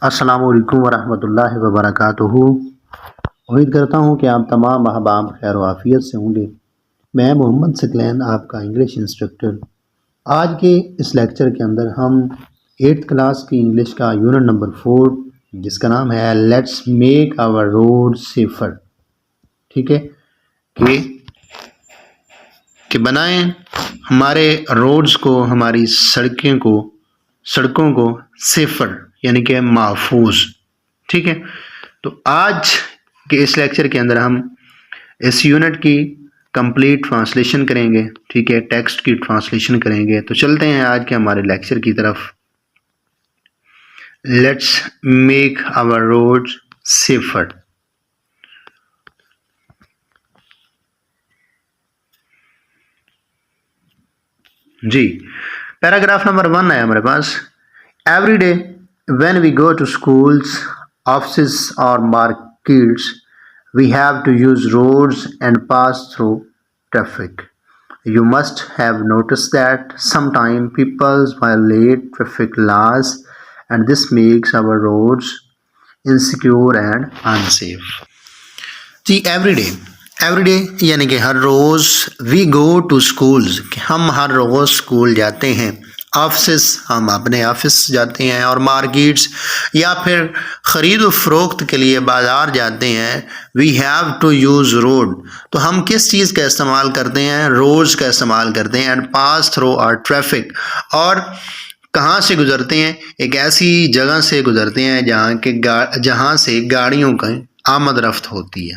अस्सलामु अलैकुम वरहमतुल्लाहि वबरकातुहू। उम्मीद करता हूँ कि आप तमाम अहबाब खैर व आफियत से होंगे। मैं मोहम्मद सकलैन, आपका इंग्लिश इंस्ट्रक्टर। आज के इस लेक्चर के अंदर हम 8th क्लास की इंग्लिश का यूनिट नंबर 4 जिसका नाम है let's make our road safer, ठीक है, कि बनाएं हमारे रोड्स को, हमारी सड़कों को सेफर यानी कि महफूज, ठीक है। तो आज के इस लेक्चर के अंदर हम इस यूनिट की कंप्लीट ट्रांसलेशन करेंगे, ठीक है, टेक्स्ट की ट्रांसलेशन करेंगे। तो चलते हैं आज के हमारे लेक्चर की तरफ। Let's make our road safer. जी, पैराग्राफ नंबर 1 है हमारे पास। Every day when we go to schools, offices और markets, we have to use roads and pass through traffic. You must have noticed that sometimes people violate traffic laws and this makes our roads insecure and unsafe. जी, everyday यानी कि हर रोज़, we go to schools, हम हर रोज़ school जाते हैं, office हम अपने ऑफिस जाते हैं, और मार्केट्स या फिर ख़रीद व फ़रोख्त के लिए बाज़ार जाते हैं। We have to use road, तो हम किस चीज़ का इस्तेमाल करते हैं? रोड्स का इस्तेमाल करते हैं। And pass through our traffic, और कहाँ से गुज़रते हैं? एक ऐसी जगह से गुज़रते हैं जहाँ से गाड़ियों की आमद रफ्त होती है,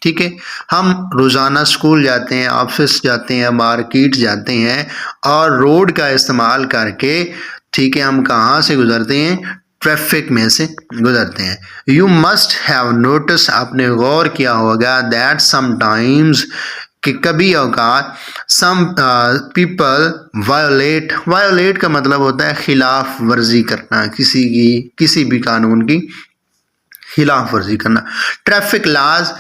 ठीक है। हम रोज़ाना स्कूल जाते हैं, ऑफिस जाते हैं, मार्केट जाते हैं, और रोड का इस्तेमाल करके, ठीक है, हम कहाँ से गुज़रते हैं? ट्रैफिक में से गुज़रते हैं। यू मस्ट हैव नोटिस, आपने गौर किया होगा, दैट समटाइम्स, कि कभी औकात, सम पीपल वायोलेट का मतलब होता है खिलाफ वर्जी करना, किसी भी कानून की खिलाफ वर्जी करना। ट्रैफिक लाज,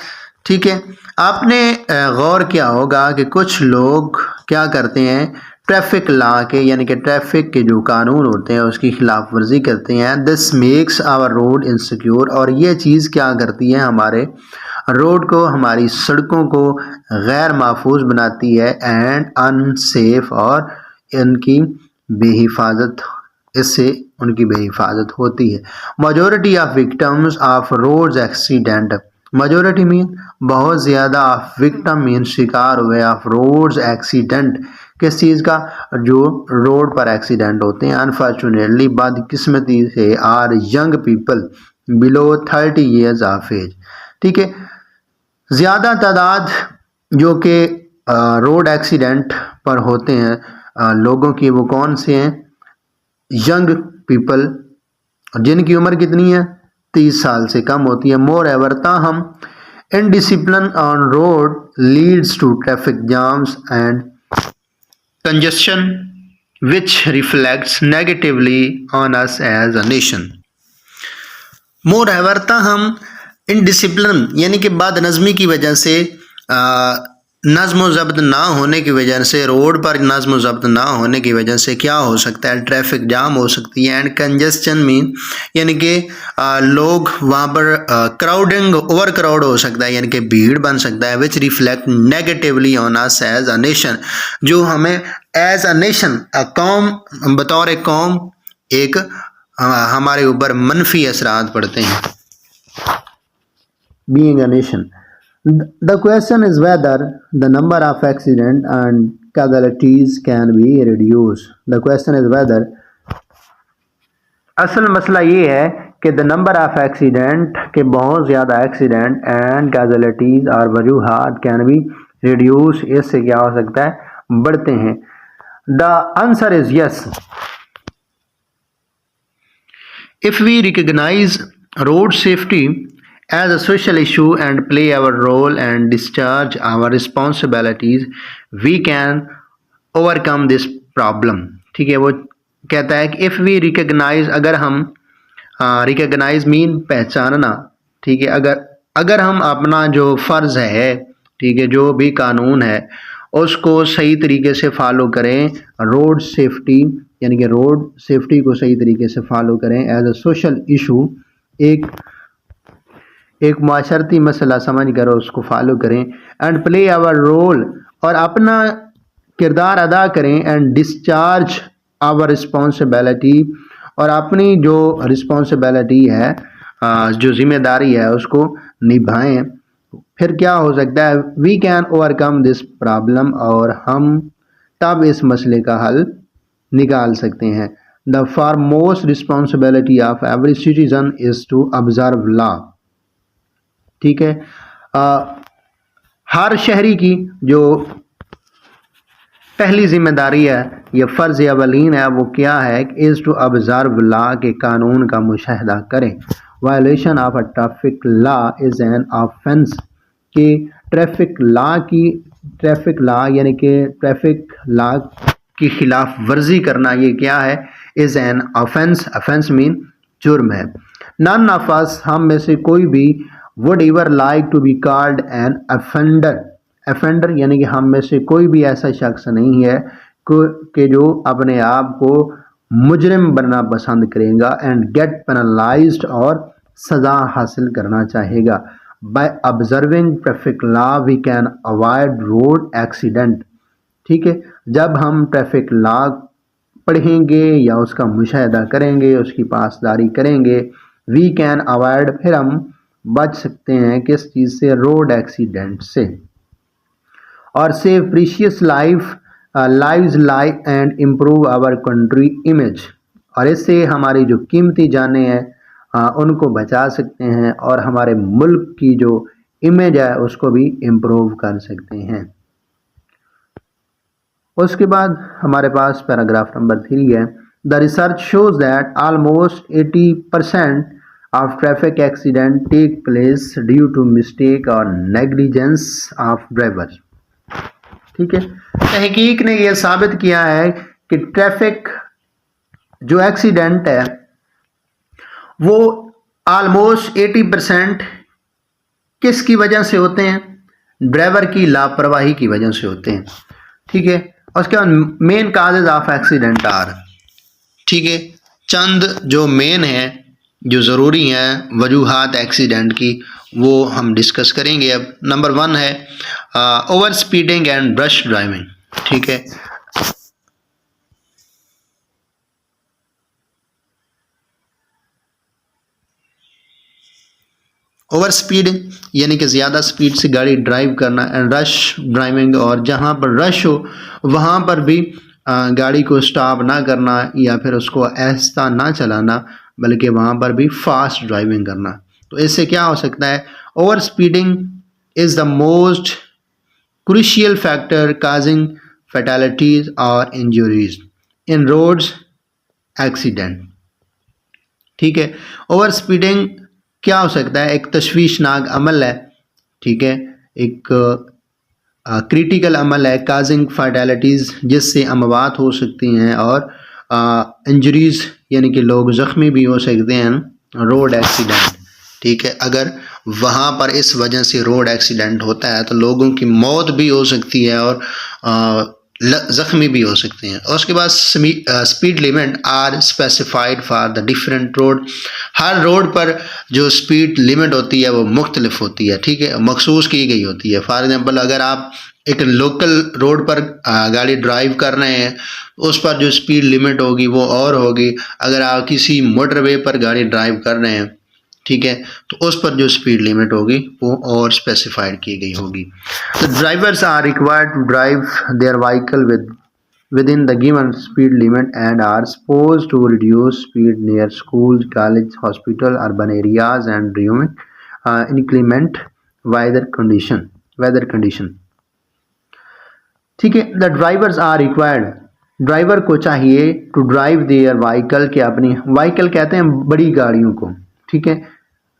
ठीक है। आपने गौर किया होगा कि कुछ लोग क्या करते हैं? ट्रैफिक लॉ के यानी कि ट्रैफिक के जो कानून होते हैं उसकी खिलाफ वर्जी करते हैं। This makes our road insecure, और ये चीज़ क्या करती है? हमारे रोड को, हमारी सड़कों को गैर महफूज बनाती है। एंड अनसेफ, और इनकी बेहिफाजत, इससे उनकी बेहिफाजत होती है। Majority of victims of roads accident, majority mean बहुत ज़्यादा, ऑफ विक्टिम मीन शिकार हुए, ऑफ रोड्स एक्सीडेंट, किस चीज़ का? जो रोड पर एक्सीडेंट होते हैं। अनफॉर्चुनेटली, बदकिस्मती से, are young people below 30 years of age, ठीक है। ज़्यादा तादाद जो कि रोड एक्सीडेंट पर होते हैं लोगों की, वो कौन से हैं? यंग पीपल, जिनकी उम्र कितनी है? 30 साल से कम होती है। मोर एवर, ताहम indiscipline on road leads to traffic jams and congestion which reflects negatively on us as a nation. Moreover, ताहम इनडिसिप्लिन यानी कि बदनज़मी की वजह से, नज़्म व ज़ब्त ना होने की वजह से, रोड पर नज़्म व ज़ब्त ना होने की वजह से क्या हो सकता है? ट्रैफिक जाम हो सकती है। एंड कंजेस्शन मीन यानी कि लोग वहाँ पर क्राउडिंग, ओवर क्राउड हो सकता है, यानी कि भीड़ बन सकता है। Which reflect negatively on us as a nation, जो हमें एज अ नेशन, कौम, बतौर एक कौम, एक हमारे ऊपर मनफी असरात पड़ते हैं। Being a nation, the question is whether the number of accidents and casualties can be reduced. The question is whether, असल मसला ये है कि द नंबर ऑफ एक्सीडेंट, के बहुत ज़्यादा एक्सीडेंट, एंड कैजुअलिटीज़ और वजूहात, कैन बी रिड्यूस, इससे क्या हो सकता है? बढ़ते हैं। The answer is yes. If we recognise road safety as a social issue and play our role and discharge our responsibilities, we can overcome this problem, ठीक है। वो कहता है कि if we recognize, अगर हम, recognize मीन पहचानना, ठीक है, अगर हम अपना जो फ़र्ज़ है, ठीक है, जो भी कानून है उसको सही तरीके से फॉलो करें, रोड सेफ्टी यानी कि रोड सेफ्टी को सही तरीके से फॉलो करें एज अ सोशल इशू, एक माशरती मसला समझ कर उसको फॉलो करें। एंड प्ले आवर रोल, और अपना किरदार अदा करें। एंड डिस्चार्ज आवर रिस्पॉन्सिबिलिटी, और अपनी जो रिस्पॉन्सिबिलिटी है, जो जिम्मेदारी है उसको निभाएं। फिर क्या हो सकता है, we can overcome this problem, और हम तब इस मसले का हल निकाल सकते हैं। The foremost responsibility of every citizen is to observe law. ठीक है, हर शहरी की जो पहली जिम्मेदारी है, ये फ़र्ज़ अवलीन है, वो क्या है, इज़ टू ऑब्ज़र्व लॉ, के कानून का मुशाहिदा करें। Violation of a traffic law is an offence, कि ट्रैफिक लॉ यानी कि ट्रैफिक लॉ की खिलाफ वर्जी करना, ये क्या है, is an offence. Offence mean जुर्म है। नन ऑफ अस, हम में से कोई भी, would ever like to be called an offender. Offender यानी कि हम में से कोई भी ऐसा शख्स नहीं है कि जो अपने आप को मुजरिम बनना पसंद करेगा एंड गेट पेनलाइज्ड, और सज़ा हासिल करना चाहेगा। By observing traffic law we can avoid road accident. ठीक है, जब हम ट्रैफिक लॉ पढ़ेंगे या उसका मुशाहिदा करेंगे, उसकी पासदारी करेंगे, वी कैन अवॉइड, फिर हम बच सकते हैं किस चीज़ से, रोड एक्सीडेंट से। और save precious lives and improve our country image, और इससे हमारी जो कीमती जानें हैं उनको बचा सकते हैं, और हमारे मुल्क की जो इमेज है उसको भी इम्प्रूव कर सकते हैं। उसके बाद हमारे पास पैराग्राफ नंबर 3 है। The research shows that almost 80% of traffic accident take place due to mistake और नेग्लिजेंस ऑफ ड्राइवर्स। ठीक है, तहकीक ने यह साबित किया है कि ट्रैफिक जो एक्सीडेंट है वो ऑलमोस्ट 80% किसकी वजह से होते हैं, ड्राइवर की लापरवाही की वजह से होते हैं। ठीक है, उसके बाद main causes of accident are, ठीक है, चंद जो मेन है, जो ज़रूरी हैं वजूहात एक्सीडेंट की, वो हम डिस्कस करेंगे। अब नंबर 1 है over speeding and rush driving. ठीक है, ओवर स्पीडिंग यानी कि ज़्यादा स्पीड से गाड़ी ड्राइव करना, एंड रश ड्राइविंग, और जहाँ पर रश हो वहाँ पर भी गाड़ी को स्टॉप ना करना या फिर उसको आहिस्ता ना चलाना, बल्कि वहाँ पर भी फास्ट ड्राइविंग करना। तो इससे क्या हो सकता है, over speeding is the most crucial factor causing फैटेलिटीज़ और इंजरीज इन रोड्स एक्सीडेंट। ठीक है, ओवर स्पीडिंग क्या हो सकता है, एक तशवीशनाक अमल है। ठीक है, एक क्रिटिकल अमल है, काजिंग फैटेलिटीज़, जिससे अमवात हो सकती हैं, और इंजरीज यानी कि लोग ज़ख्मी भी हो सकते हैं, रोड एक्सीडेंट। ठीक है, अगर वहाँ पर इस वजह से रोड एक्सीडेंट होता है तो लोगों की मौत भी हो सकती है और ज़ख्मी भी हो सकते हैं। और उसके बाद speed limit are specified for the different road. हर रोड पर जो स्पीड लिमिट होती है वो मुख्तलिफ होती है। ठीक है, मखसूस की गई होती है। फॉर एग्ज़ाम्पल, अगर आप एक लोकल रोड पर गाड़ी ड्राइव कर रहे हैं, उस पर जो स्पीड लिमिट होगी वो और होगी। अगर आप किसी मोटरवे पर गाड़ी ड्राइव कर रहे हैं, ठीक है, तो उस पर जो स्पीड लिमिट होगी वो और स्पेसिफाइड की गई होगी। तो drivers are required to drive their vehicle within the given speed limit and are supposed to reduce speed near schools, college, hospital, urban areas and during inclement weather condition. ठीक है, the drivers are required, driver को चाहिए to drive their vehicle, के अपनी vehicle कहते हैं बड़ी गाड़ियों को। ठीक है,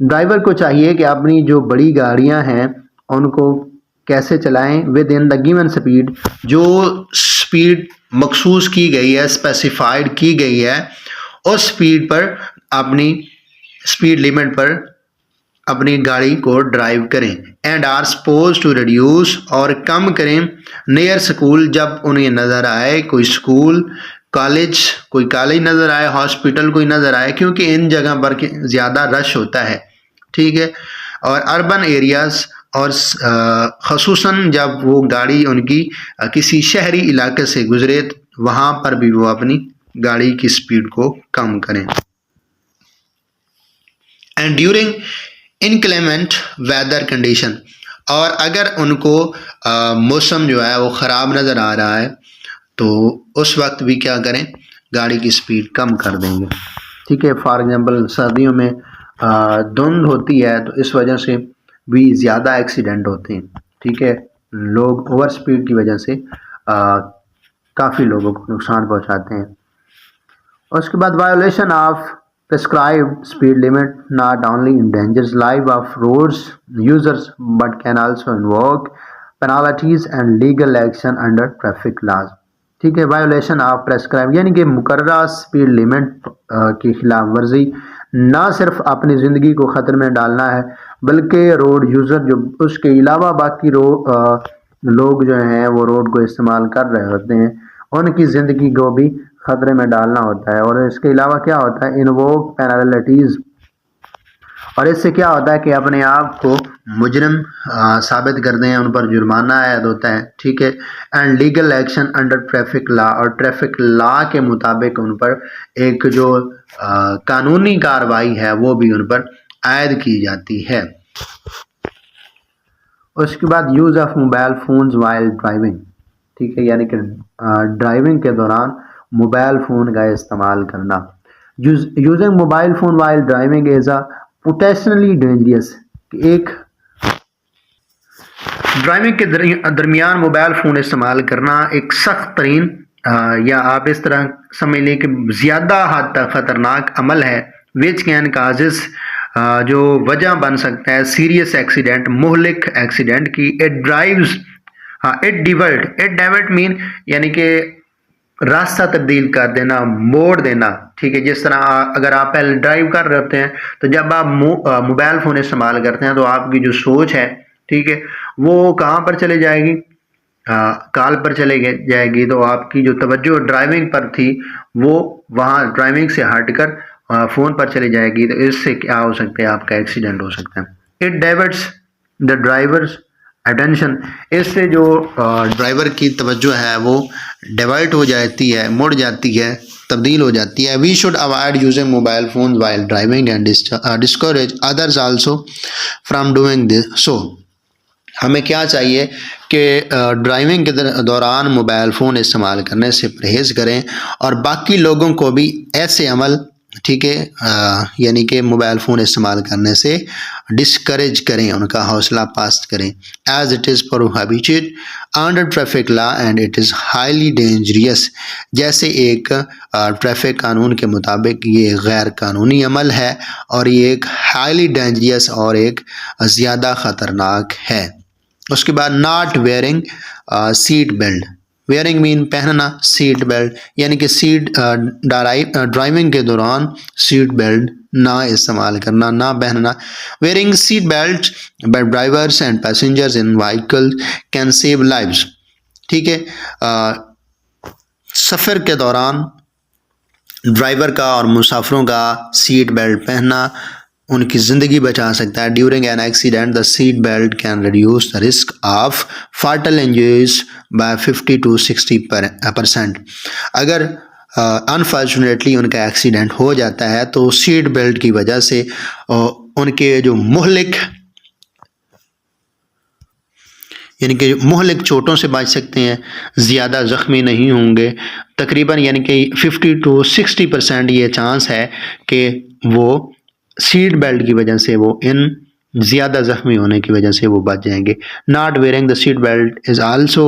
ड्राइवर को चाहिए कि अपनी जो बड़ी गाड़ियां हैं उनको कैसे चलाएं, with in the given speed, जो स्पीड मखसूस की गई है, स्पेसिफाइड की गई है, उस स्पीड पर, अपनी स्पीड लिमिट पर अपनी गाड़ी को ड्राइव करें। And are suppose to reduce, और कम करें, नियर स्कूल, जब उन्हें नज़र आए कोई स्कूल, कॉलेज कोई कॉलेज नज़र आए, हॉस्पिटल कोई नज़र आए, क्योंकि इन जगह पर ज़्यादा रश होता है, ठीक है। और अर्बन एरियाज़ और ख़ुसूसन जब वो गाड़ी उनकी किसी शहरी इलाके से गुजरे, वहाँ पर भी वो अपनी गाड़ी की स्पीड को कम करें। एंड ड्यूरिंग इनक्लेमेंट वेदर कंडीशन, और अगर उनको मौसम जो है वो ख़राब नज़र आ रहा है तो उस वक्त भी क्या करें, गाड़ी की स्पीड कम कर देंगे, ठीक है। फॉर एग्ज़ाम्पल सर्दियों में धुंध होती है तो इस वजह से भी ज़्यादा एक्सीडेंट होते हैं, ठीक है। लोग ओवर स्पीड की वजह से काफ़ी लोगों को नुकसान पहुंचाते हैं। उसके बाद violation of prescribed speed limit not only endangers life of roads users but can also invoke penalties and legal action under traffic laws, ठीक है। वायोलेशन ऑफ प्रेस्क्राइब यानी कि मुकर्ररा स्पीड लिमिट की खिलाफ वर्जी ना सिर्फ अपनी ज़िंदगी को ख़तरे में डालना है, बल्कि रोड यूज़र जो उसके अलावा बाकी लोग जो हैं वो रोड को इस्तेमाल कर रहे होते हैं, उनकी ज़िंदगी को भी ख़तरे में डालना होता है। और इसके अलावा क्या होता है, इन्वोक पेनल्टीज़, और इससे क्या होता है कि अपने आप को मुजरिम साबित करते हैं, उन पर जुर्माना आयद होता है, ठीक है। And legal action under traffic law, और ट्रैफिक लॉ के मुताबिक उन पर एक जो कानूनी कार्रवाई है वो भी उन पर आयद की जाती है। उसके बाद use of mobile phones while driving, ठीक है, यानी कि ड्राइविंग के दौरान मोबाइल फ़ोन का इस्तेमाल करना। Using mobile phone while driving is a potentially dangerous, एक ड्राइविंग के दरमियान मोबाइल फ़ोन इस्तेमाल करना एक सख्त तरीन या आप इस तरह समझ लें कि ज़्यादा हद तक ख़तरनाक अमल है, विच कैन काजेस, जो वजह बन सकता है सीरियस एक्सीडेंट, मुहलिक एक्सीडेंट की। इट ड्राइव्स, हाँ, इट डाइवर्ट मीन यानी कि रास्ता तब्दील कर देना, मोड़ देना, ठीक है। जिस तरह अगर आप पहले ड्राइव कर रहे होते हैं तो जब आप मोबाइल फ़ोन इस्तेमाल करते हैं तो आपकी जो सोच है, ठीक है, वो कहाँ पर चले जाएगी, कॉल पर चले जाएगी, तो आपकी जो तवज्जो ड्राइविंग पर थी वो वहाँ ड्राइविंग से हटकर फ़ोन पर चली जाएगी, तो इससे क्या हो सकता है, आपका एक्सीडेंट हो सकता है। It diverts the drivers attention, इससे जो ड्राइवर की तवज्जो है वो डाइवर्ट हो जाती है, मुड़ जाती है, तब्दील हो जाती है। We should avoid using mobile phone while driving and discourage others also from doing this. So हमें क्या चाहिए कि ड्राइविंग के दौरान मोबाइल फ़ोन इस्तेमाल करने से परहेज़ करें और बाकी लोगों को भी ऐसे अमल, ठीक है, यानी कि मोबाइल फ़ोन इस्तेमाल करने से डिस्करेज करें, उनका हौसला पस्त करें। As it is prohibited under traffic law and it is highly dangerous, जैसे एक ट्रैफिक कानून के मुताबिक ये गैर कानूनी अमल है और ये एक हाईली डेंजरियस और एक ज़्यादा ख़तरनाक है। उसके बाद not wearing seat belt, wearing mean पहनना, सीट बेल्ट यानी कि ड्राइविंग के दौरान सीट बेल्ट ना इस्तेमाल करना, ना पहनना। Wearing seat belt by drivers and passengers in vehicle can save lives, ठीक है। सफ़र के दौरान ड्राइवर का और मुसाफिरों का सीट बेल्ट पहनना उनकी ज़िंदगी बचा सकता है। During an accident the seat belt can reduce the risk of फाटल इंजरीज बाय 50 to 60%। अगर अनफॉर्चुनेटली उनका एक्सीडेंट हो जाता है तो सीट बेल्ट की वजह से उनके जो मुहलिक यानी कि मुहलिक चोटों से बच सकते हैं, ज़्यादा ज़ख्मी नहीं होंगे। तकरीबन यानी कि 50 to 60% ये चांस है कि वो सीट बेल्ट की वजह से वो इन ज़्यादा ज़ख्मी होने की वजह से वो बच जाएंगे। Not wearing the seat belt is also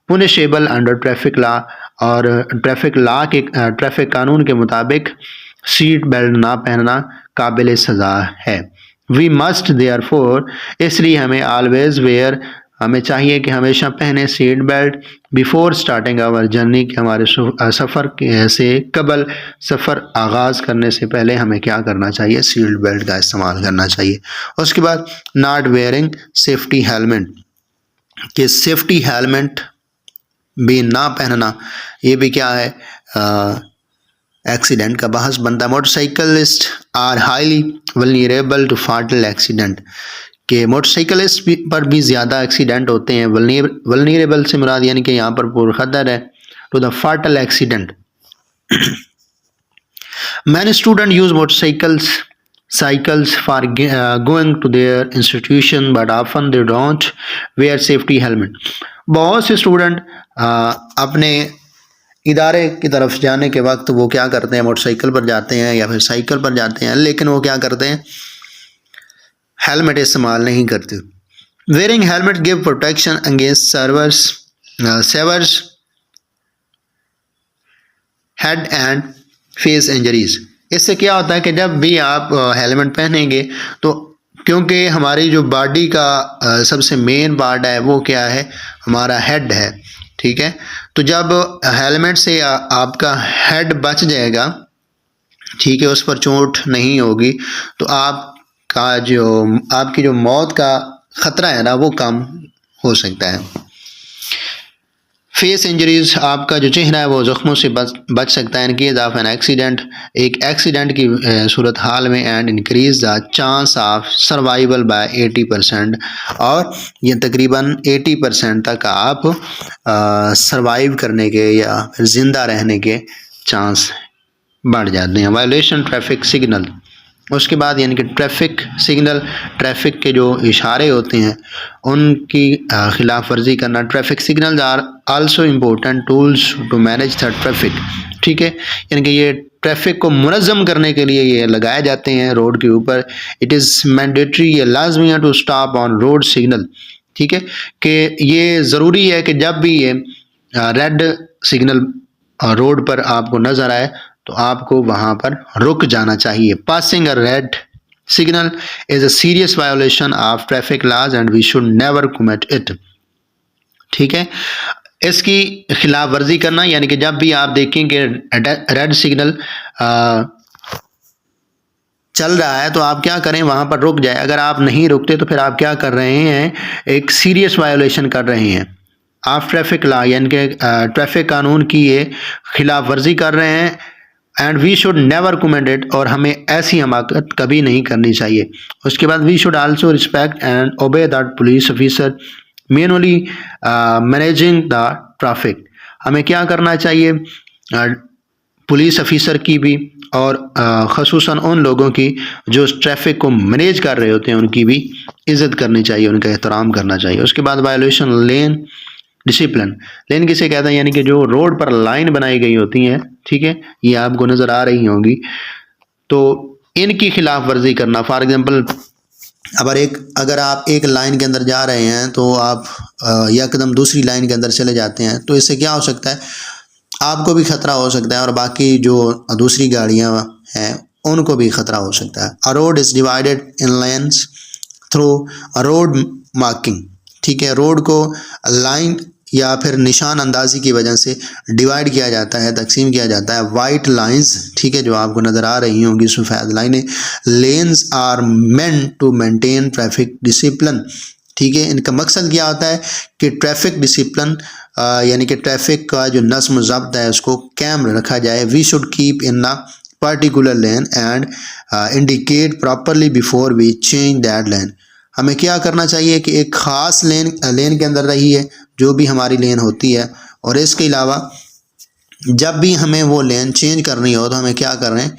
punishable under traffic law, और ट्रैफिक कानून के मुताबिक सीट बेल्ट ना पहनना काबिल सज़ा है। वी मस्ट देयरफॉर, इसलिए हमें ऑलवेज़ वेयर, हमें चाहिए कि हमेशा पहने seat belt before starting our journey, कि हमारे सफ़र से कबल, सफ़र आगाज़ करने से पहले हमें क्या करना चाहिए, सीट बेल्ट का इस्तेमाल करना चाहिए। उसके बाद नॉट वेयरिंग सेफ्टी हेलमेट, कि सेफ्टी हेलमेट भी ना पहनना, ये भी क्या है, एक्सीडेंट का बहस बनता है। Motorcyclist are highly vulnerable to fatal accident, कि मोटरसाइकिलिस्ट पर भी ज़्यादा एक्सीडेंट होते हैं। वल्नरेबल से मुराद यानी कि यहाँ पर पुरखतर है, टू द फाटल accident. Many students use cycles for going to their institution, but often they don't wear safety helmet. बहुत से स्टूडेंट अपने इदारे की तरफ जाने के वक्त वो क्या करते हैं, मोटरसाइकिल पर जाते हैं या फिर साइकिल पर जाते हैं, लेकिन वो क्या करते हैं, हेलमेट इस्तेमाल नहीं करते। Wearing helmet give protection against severe head and face injuries. इससे क्या होता है कि जब भी आप हेलमेट पहनेंगे तो क्योंकि हमारी जो बॉडी का सबसे मेन पार्ट है वो क्या है, हमारा हेड है, ठीक है। तो जब हेलमेट से आपका हेड बच जाएगा, ठीक है, उस पर चोट नहीं होगी, तो आपकी जो मौत का ख़तरा है ना वो कम हो सकता है। फेस इंजरीज, आपका जो चेहरा है वो ज़ख्मों से बच सकता है। In case of an accident, एक एक्सीडेंट की सूरत हाल में, and increase the chance of survival by 80%, और ये तकरीबन 80% तक आप सर्वाइव करने के या फिर ज़िंदा रहने के चांस बढ़ जाते हैं। वायलेशन ट्रैफिक सिग्नल, उसके बाद यानी कि ट्रैफिक सिग्नल, ट्रैफिक के जो इशारे होते हैं उनकी खिलाफ वर्जी करना। Traffic signals are also important tools to manage the traffic, ठीक है, यानी कि ये ट्रैफिक को मुनज़्ज़म करने के लिए ये लगाए जाते हैं रोड के ऊपर। इट इज़ मैंडेटरी, ये लाजमी है, to stop on road signal, ठीक है, कि ये ज़रूरी है कि जब भी ये रेड सिग्नल रोड पर आपको नज़र आए तो आपको वहाँ पर रुक जाना चाहिए। Passing a red signal is a serious violation of traffic laws and we should never commit it, ठीक है। इसकी खिलाफ वर्जी करना यानी कि जब भी आप देखें कि रेड सिग्नल चल रहा है तो आप क्या करें, वहाँ पर रुक जाए। अगर आप नहीं रुकते तो फिर आप क्या कर रहे हैं, एक सीरियस वायोलेशन कर रहे हैं ऑफ ट्रैफिक लॉ, यानी कि ट्रैफिक कानून की ये खिलाफ वर्जी कर रहे हैं। And we should never comment it, और हमें ऐसी हमाकत कभी नहीं करनी चाहिए। उसके बाद we should also respect and obey that police officer manually managing the traffic. हमें क्या करना चाहिए, पुलिस ऑफिसर की भी और ख़ुसूसन उन लोगों की जो ट्रैफिक को मैनेज कर रहे होते हैं उनकी भी इज़्ज़त करनी चाहिए, उनका एहतराम करना चाहिए। उसके बाद वायोलेशन लेन डिसिप्लिन, लेन किसे कहते हैं, यानी कि जो रोड पर लाइन बनाई गई होती हैं, ठीक है, ये आपको नज़र आ रही होंगी, तो इनकी खिलाफ वर्जी करना। फॉर एग्जांपल अगर आप एक लाइन के अंदर जा रहे हैं तो आप यकदम दूसरी लाइन के अंदर चले जाते हैं, तो इससे क्या हो सकता है, आपको भी ख़तरा हो सकता है और बाकी जो दूसरी गाड़ियाँ हैं उनको भी ख़तरा हो सकता है। A road is divided in lanes through a road marking, ठीक है, रोड को लाइन या फिर निशान अंदाजी की वजह से डिवाइड किया जाता है, तकसीम किया जाता है। वाइट लाइंस, ठीक है, जो आपको नज़र आ रही होंगी सफ़ेद लाइनें, lanes are meant to maintain traffic discipline, ठीक है। इनका मकसद क्या होता है कि ट्रैफिक डिसिप्लिन यानी कि ट्रैफिक का जो नज़्म ज़ब्त है उसको कायम रखा जाए। We should keep in a particular lane and indicate properly before we change that lane. हमें क्या करना चाहिए कि एक ख़ास लेन के अंदर रहिए, जो भी हमारी लेन होती है, और इसके अलावा जब भी हमें वो लेन चेंज करनी हो तो हमें क्या कर रहे हैं,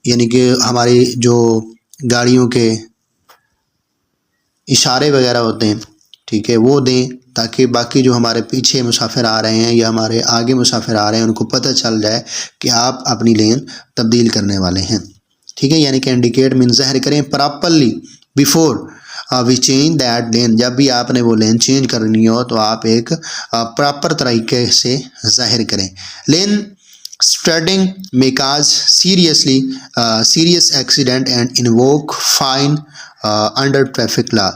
यानी कि हमारी जो गाड़ियों के इशारे वगैरह होते हैं, ठीक है, वो दें, ताकि बाकी जो हमारे पीछे मुसाफिर आ रहे हैं या हमारे आगे मुसाफिर आ रहे हैं उनको पता चल जाए कि आप अपनी लेन तब्दील करने वाले हैं, ठीक है। यानी कि इंडिकेट मीन ज़ाहिर करें properly before we change that lane, जब भी आपने वो लेन चेंज करनी हो तो आप एक प्रॉपर तरीके से ज़ाहिर करें। Lane straddling may cause serious accident and invoke fine under traffic law.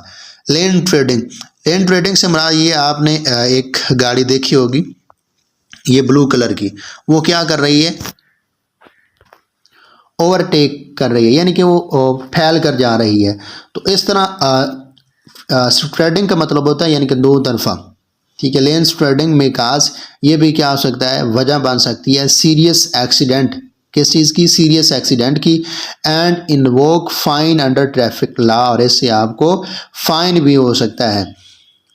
Lane straddling से मुराद ये, आपने एक गाड़ी देखी होगी ये ब्लू कलर की, वो क्या कर रही है, ओवरटेक कर रही है, यानी कि वो फैल कर जा रही है। तो इस तरह स्ट्रेडिंग का मतलब होता है यानी कि दो तरफा, ठीक है। लेन स्प्रेडिंग में काज, ये भी क्या हो सकता है, वजह बन सकती है सीरियस एक्सीडेंट, किस चीज़ की, सीरियस एक्सीडेंट की। And invoke fine under traffic law, और इससे आपको फाइन भी हो सकता है।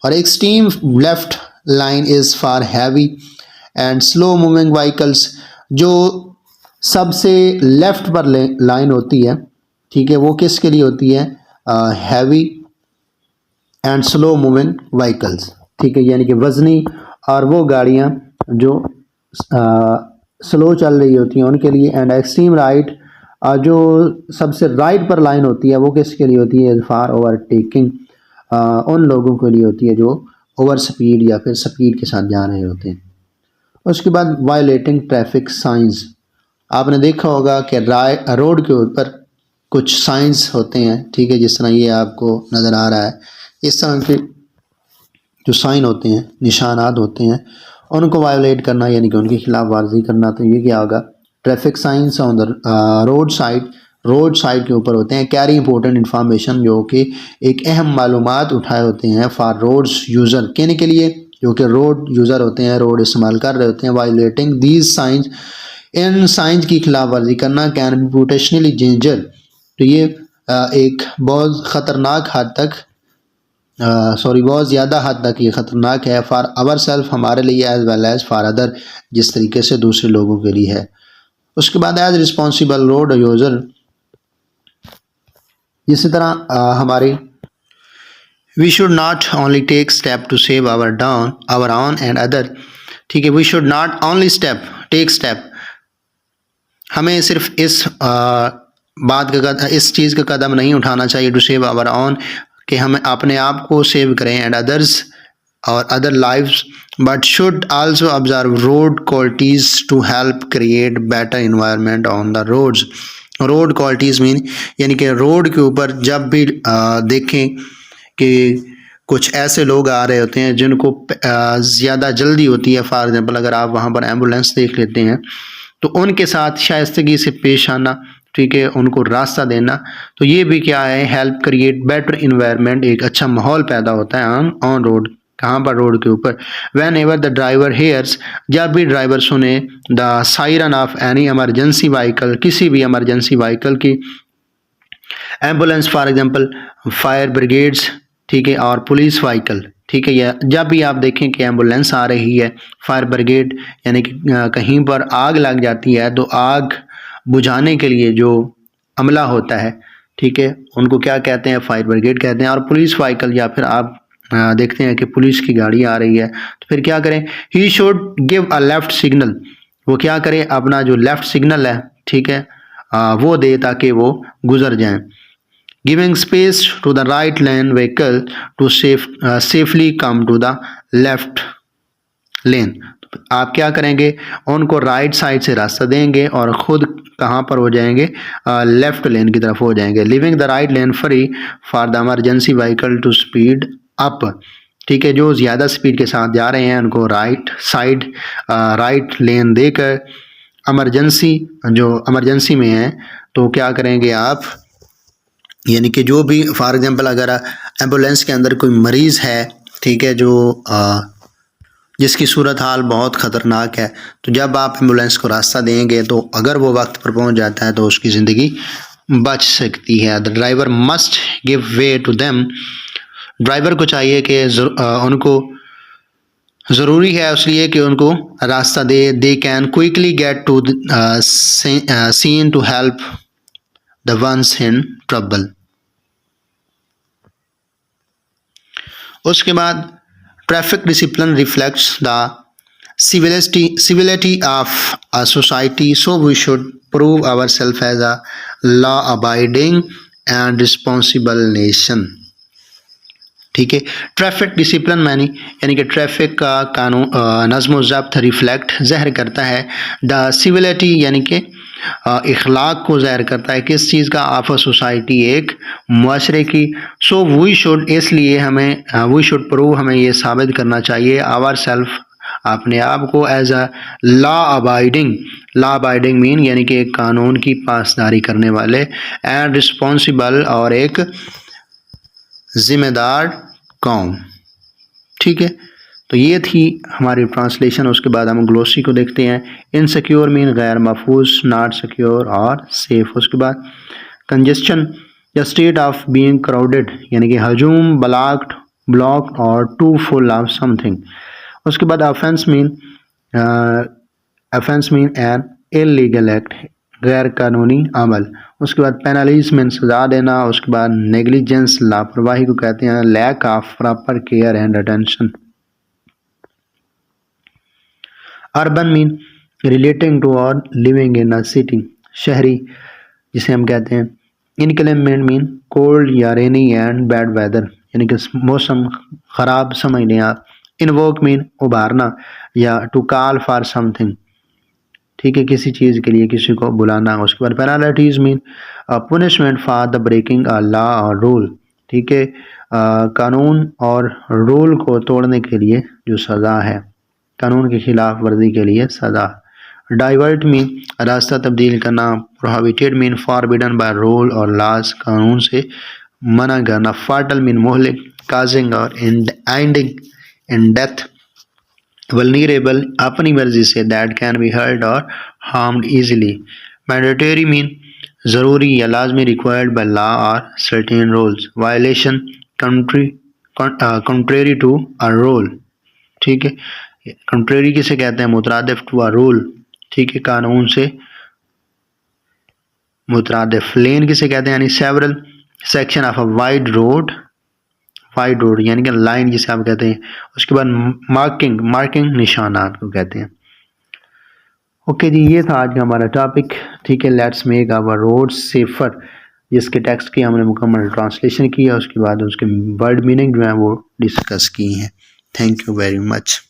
और extreme left line is for heavy and slow moving vehicles, जो सबसे लेफ्ट पर लाइन होती है, ठीक है, वो किसके लिए होती है, heavy and slow moving vehicles, ठीक है, यानी कि वजनी और वो गाड़ियाँ जो स्लो चल रही होती हैं उनके लिए। एंड एक्सट्रीम राइट, जो सबसे राइट पर लाइन होती है वो किसके लिए होती है, फॉर ओवरटेकिंग, उन लोगों के लिए होती है जो ओवर स्पीड या फिर स्पीड के साथ जा रहे होते हैं। उसके बाद वायलेटिंग ट्रैफिक साइंस, आपने देखा होगा कि रोड के ऊपर कुछ साइंस होते हैं, ठीक है, जिस तरह ये आपको नज़र आ रहा है, इस तरह के जो साइन होते हैं, निशानात होते हैं, उनको वायोलेट करना यानी कि उनकी खिलाफ वर्जी करना, तो ये क्या होगा, traffic science on the road side के ऊपर होते हैं। कैरी इंपॉर्टेंट इन्फॉर्मेशन, जो कि एक अहम मालूमात उठाए होते हैं फॉर रोड्स यूज़र, कहने के लिए जो कि रोड यूज़र होते हैं, रोड इस्तेमाल कर रहे होते हैं। Violating these signs, in science की खिलाफ वर्जी करना कैन बी पोटेंशियली डेंजर, तो ये एक बहुत ख़तरनाक हद तक बहुत ज़्यादा हद तक ये ख़तरनाक है, फॉर आवर सेल्फ, हमारे लिए, as well as for other, जिस तरीके से दूसरे लोगों के लिए है। उसके बाद एज रिस्पॉन्सिबल रोड यूज़र, इसी तरह हमारे we should not only take step to save our own and other, ठीक है, we should not only take step, हमें सिर्फ इस बात का, इस चीज़ का कदम नहीं उठाना चाहिए, टू सेव आवर ऑन, कि हम अपने आप को सेव करें, एंड अदर्स और other lives, but should also observe road qualities to help create better environment on the roads. Road qualities mean यानी कि रोड के ऊपर जब भी देखें कि कुछ ऐसे लोग आ रहे होते हैं जिनको ज़्यादा जल्दी होती है, फॉर एग्जांपल अगर आप वहाँ पर एम्बुलेंस देख लेते हैं, तो उनके साथ शाइस्तगी से पेश आना, ठीक है, उनको रास्ता देना, तो ये भी क्या है, हेल्प क्रिएट बेटर इन्वायरमेंट, एक अच्छा माहौल पैदा होता है ऑन रोड, कहाँ पर, रोड के ऊपर। Van ever the driver hairs, जब भी ड्राइवर सुने, the siren of any emergency vehicle, किसी भी एमरजेंसी व्हीकल की, ambulance for example fire brigades, ठीक है, और पुलिस व्हीकल, ठीक है, या जब भी आप देखें कि एम्बुलेंस आ रही है, फायर ब्रिगेड यानी कि कहीं पर आग लग जाती है तो आग बुझाने के लिए जो अमला होता है, ठीक है, उनको क्या कहते हैं, फायर ब्रिगेड कहते हैं। और पुलिस व्हीकल, या फिर आप देखते हैं कि पुलिस की गाड़ी आ रही है, तो फिर क्या करें, he should give a left signal, वो क्या करे, अपना जो लेफ्ट सिग्नल है, ठीक है, वो दे ताकि वो गुजर जाएं। Giving space to the right lane vehicle to safely come to the left lane, आप क्या करेंगे, उनको राइट साइड से रास्ता देंगे और ख़ुद कहाँ पर हो जाएंगे, लेफ्ट लेन की तरफ हो जाएंगे। Living the right lane free for the emergency vehicle to speed up, ठीक है, जो ज़्यादा स्पीड के साथ जा रहे हैं उनको राइट लेन देकर, एमरजेंसी जो एमरजेंसी में है तो क्या करेंगे आप, यानी कि जो भी फॉर एग्जांपल अगर एम्बुलेंस के अंदर कोई मरीज़ है, ठीक है, जो जिसकी सूरत हाल बहुत ख़तरनाक है, तो जब आप एम्बुलेंस को रास्ता देंगे तो अगर वो वक्त पर पहुंच जाता है तो उसकी ज़िंदगी बच सकती है। The driver must give way to them, driver को चाहिए कि उनको ज़रूरी है इसलिए कि उनको रास्ता दे can quickly get to scene to help the ones in trouble. उसके बाद traffic discipline reflects the civility of a society, so we should prove ourselves as a law abiding and responsible nation, ठीक है। Traffic discipline यानी कि traffic का कानून, नज़्म ज़ब्त reflect ज़हर करता है, द सिविलिटी यानी कि इखलाक को ज़ाहिर करता है, किस चीज़ का, ऑफ अ सोसाइटी, एक मुआशरे की। सो वी शुड, इसलिए हमें वी शुड प्रूव, हमें ये साबित करना चाहिए, आवर सेल्फ, अपने आप को, as a law abiding mean यानी कि एक कानून की पासदारी करने वाले, एंड रिस्पॉन्सिबल और एक ज़िम्मेदार कौम, ठीक है। तो ये थी हमारी ट्रांसलेशन। उसके बाद हम ग्लोसरी को देखते हैं। इनसिक्योर मीन गैर महफूज, नॉट सिक्योर और सेफ। उसके बाद कंजेस्शन या स्टेट ऑफ बीइंग क्राउडेड यानी कि हजूम, ब्लॉक्ड और टू फुल ऑफ समथिंग। उसके बाद offence mean an illegal act, गैर कानूनी अमल। उसके बाद पेनल्टीज मीन सजा देना। उसके बाद नेग्लिजेंस लापरवाही को कहते हैं। Lack of proper care and attention. Urban mean relating to और लिविंग इन अ सिटी, शहरी जिसे हम कहते हैं। इनक्लेमेंट मीन कोल्ड या रेनी एंड बैड वेदर यानी कि मौसम खराब समझ लें आप। इनवोक मीन उभारना या टू कॉल फॉर समथिंग, ठीक है, किसी चीज़ के लिए किसी को बुलाना। उसके बाद penalties mean punishment for the breaking a law और रूल, ठीक है, कानून और रूल को तोड़ने के लिए जो सज़ा है, कानून की खिलाफ वर्जी के लिए सज़ा। डाइवर्ट मीन रास्ता तब्दील करना। Prohibited mean forbidden by rule और लॉज, कानून से मना करना। फाटल मीन मोहलिक, काजिंग और एंडिंग इन डेथ। वल्नरेबल अपनी मर्जी से, दैट कैन बी हर्ट और हार्म्ड इजीली। मैंडेटरी मीन ज़रूरी या लाजमी, रिक्वायर्ड बाय लॉ और certain rules. Violation contrary to a rule, ठीक है, कंट्रेरी किसे कहते हैं, मुतरादिफ टू अ रूल, ठीक है, कानून से मुतरादिफ। लेन किसे कहते हैं, यानी several section of a wide road यानी कि लाइन जिसे आप कहते हैं। उसके बाद मार्किंग निशानात को कहते हैं। ओके जी, ये था आज का हमारा टॉपिक, ठीक है। Let's make our road safer, जिसके टेक्स्ट की हमने मुकम्मल ट्रांसलेशन किया, उसके बाद उसके वर्ड मीनिंग जो है वो डिस्कस की हैं। Thank you very much.